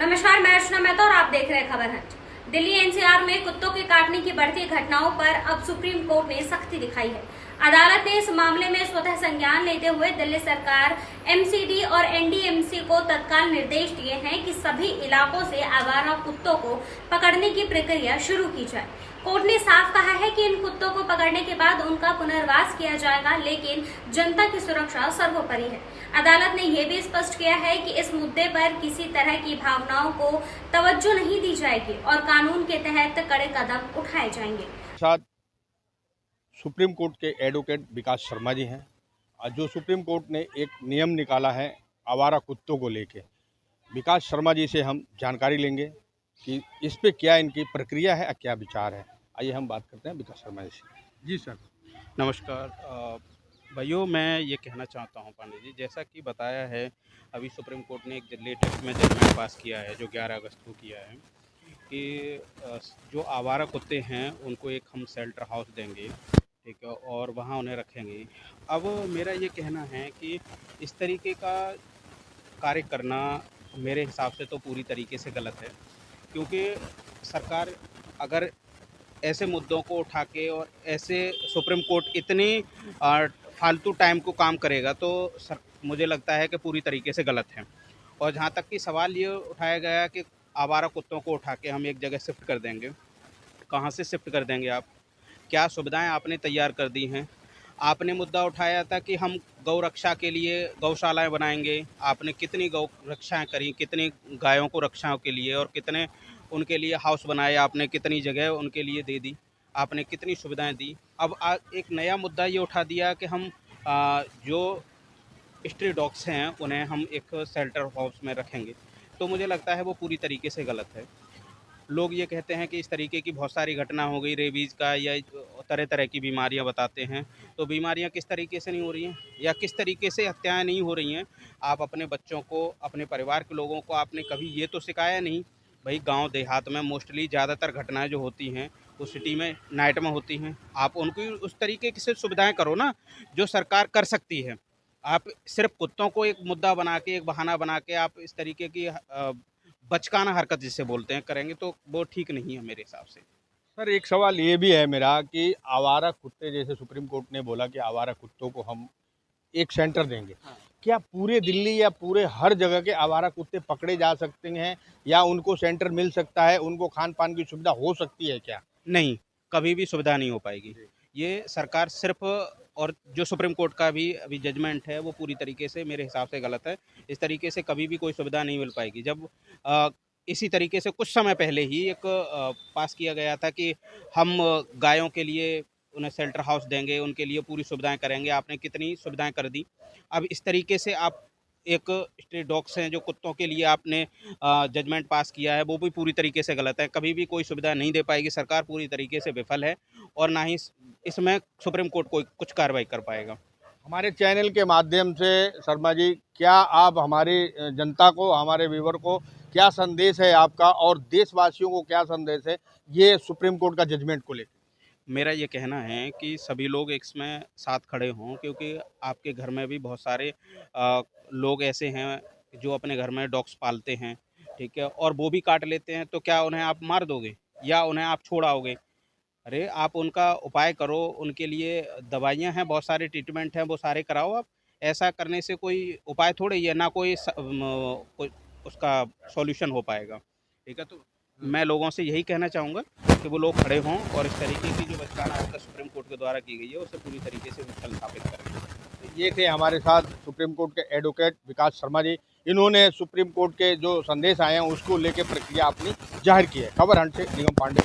नमस्कार, मैं अर्चना मेहता और आप देख रहे हैं खबर हंट। दिल्ली एनसीआर में कुत्तों के काटने की बढ़ती घटनाओं पर अब सुप्रीम कोर्ट ने सख्ती दिखाई है। अदालत ने इस मामले में स्वतः संज्ञान लेते हुए दिल्ली सरकार, एमसीडी और एनडीएमसी को तत्काल निर्देश दिए हैं कि सभी इलाकों से आवारा कुत्तों को पकड़ने की प्रक्रिया शुरू की जाए। कोर्ट ने साफ कहा है कि इन कुत्तों को पकड़ने के बाद उनका पुनर्वास किया जाएगा, लेकिन जनता की सुरक्षा सर्वोपरि है। अदालत ने यह भी स्पष्ट किया है कि इस मुद्दे पर किसी तरह की भावनाओं को तवज्जो नहीं दी जाएगी और कानून के तहत कड़े कदम उठाए जाएंगे। साथ सुप्रीम कोर्ट के एडवोकेट विकास शर्मा जी हैं। आज जो सुप्रीम कोर्ट ने एक नियम निकाला है आवारा कुत्तों को लेके, विकास शर्मा जी से हम जानकारी लेंगे कि इस पे क्या इनकी प्रक्रिया है, क्या विचार है। आइए हम बात करते हैं विकास शर्मा जी से। जी सर, नमस्कार भाइयों, मैं ये कहना चाहता हूँ पांडे जी, जैसा कि बताया है अभी सुप्रीम कोर्ट ने एक लेटेस्ट में जजमेंट पास किया है जो 11 अगस्त को किया है कि जो आवारा कुत्ते हैं उनको एक हम शेल्टर हाउस देंगे, ठीक है, और वहाँ उन्हें रखेंगे। अब मेरा ये कहना है कि इस तरीके का कार्य करना मेरे हिसाब से तो पूरी तरीके से गलत है, क्योंकि सरकार अगर ऐसे मुद्दों को उठा के और ऐसे सुप्रीम कोर्ट इतनी फालतू टाइम को काम करेगा तो मुझे लगता है कि पूरी तरीके से गलत है। और जहाँ तक कि सवाल ये उठाया गया कि आवारा कुत्तों को उठा के हम एक जगह शिफ्ट कर देंगे, कहाँ से शिफ्ट कर देंगे आप? क्या सुविधाएं आपने तैयार कर दी हैं? आपने मुद्दा उठाया था कि हम गौ रक्षा के लिए गौशालाएं बनाएंगे। आपने कितनी गौ रक्षाएँ करी, कितनी गायों को रक्षाओं के लिए, और कितने उनके लिए हाउस बनाए आपने, कितनी जगह उनके लिए दे दी, आपने कितनी सुविधाएं दी। अब एक नया मुद्दा ये उठा दिया कि हम जो स्ट्री डॉग्स हैं उन्हें हम एक शेल्टर हाउस में रखेंगे, तो मुझे लगता है वो पूरी तरीके से गलत है। लोग ये कहते हैं कि इस तरीके की बहुत सारी घटना हो गई, रेबीज़ का या तरह तरह की बीमारियां बताते हैं, तो बीमारियां किस तरीके से नहीं हो रही हैं या किस तरीके से हत्याएं नहीं हो रही हैं? आप अपने बच्चों को, अपने परिवार के लोगों को आपने कभी ये तो सिखाया नहीं? भाई गांव देहात में मोस्टली ज़्यादातर घटनाएं जो होती हैं वो सिटी में नाइट में होती हैं। आप उनको उस तरीके से सुविधाएं करो ना जो सरकार कर सकती है। आप सिर्फ कुत्तों को एक मुद्दा बना के, एक बहाना बना के आप इस तरीके की बचकाना हरकत जिसे बोलते हैं करेंगे तो वो ठीक नहीं है मेरे हिसाब से। सर एक सवाल ये भी है मेरा कि आवारा कुत्ते, जैसे सुप्रीम कोर्ट ने बोला कि आवारा कुत्तों को हम एक सेंटर देंगे, क्या पूरे दिल्ली या पूरे हर जगह के आवारा कुत्ते पकड़े जा सकते हैं या उनको सेंटर मिल सकता है, उनको खान पान की सुविधा हो सकती है क्या? नहीं, कभी भी सुविधा नहीं हो पाएगी। ये सरकार सिर्फ, और जो सुप्रीम कोर्ट का भी अभी जजमेंट है वो पूरी तरीके से मेरे हिसाब से गलत है। इस तरीके से कभी भी कोई सुविधा नहीं मिल पाएगी। जब इसी तरीके से कुछ समय पहले ही एक पास किया गया था कि हम गायों के लिए उन्हें शेल्टर हाउस देंगे, उनके लिए पूरी सुविधाएं करेंगे। आपने कितनी सुविधाएं कर दी। अब इस तरीके से आप एक स्ट्रीट डॉग्स हैं जो कुत्तों के लिए आपने जजमेंट पास किया है, वो भी पूरी तरीके से गलत है। कभी भी कोई सुविधा नहीं दे पाएगी सरकार, पूरी तरीके से विफल है और ना ही इसमें सुप्रीम कोर्ट कोई कुछ कार्रवाई कर पाएगा। हमारे चैनल के माध्यम से शर्मा जी, क्या आप हमारी जनता को, हमारे व्यूवर को क्या संदेश है आपका और देशवासियों को क्या संदेश है ये सुप्रीम कोर्ट का जजमेंट को लेकर? मेरा ये कहना है कि सभी लोग इसमें साथ खड़े हों, क्योंकि आपके घर में भी बहुत सारे लोग ऐसे हैं जो अपने घर में डॉग्स पालते हैं, ठीक है, और वो भी काट लेते हैं। तो क्या उन्हें आप मार दोगे या उन्हें आप छोड़ाओगे? अरे आप उनका उपाय करो, उनके लिए दवाइयाँ हैं, बहुत सारे ट्रीटमेंट हैं, वो सारे कराओ आप। ऐसा करने से कोई उपाय थोड़े ही है, ना कोई कोई उसका सॉल्यूशन हो पाएगा, ठीक है। तो मैं लोगों से यही कहना चाहूँगा कि वो लोग खड़े हों और इस तरीके की जो बचकाना हरकत सुप्रीम कोर्ट के द्वारा की गई है उसे पूरी तरीके से विफल साबित करें। ये थे हमारे साथ सुप्रीम कोर्ट के एडवोकेट विकास शर्मा जी। इन्होंने सुप्रीम कोर्ट के जो संदेश आए हैं उसको लेकर प्रक्रिया अपनी जाहिर की है। खबर हंट से निगम पांडे।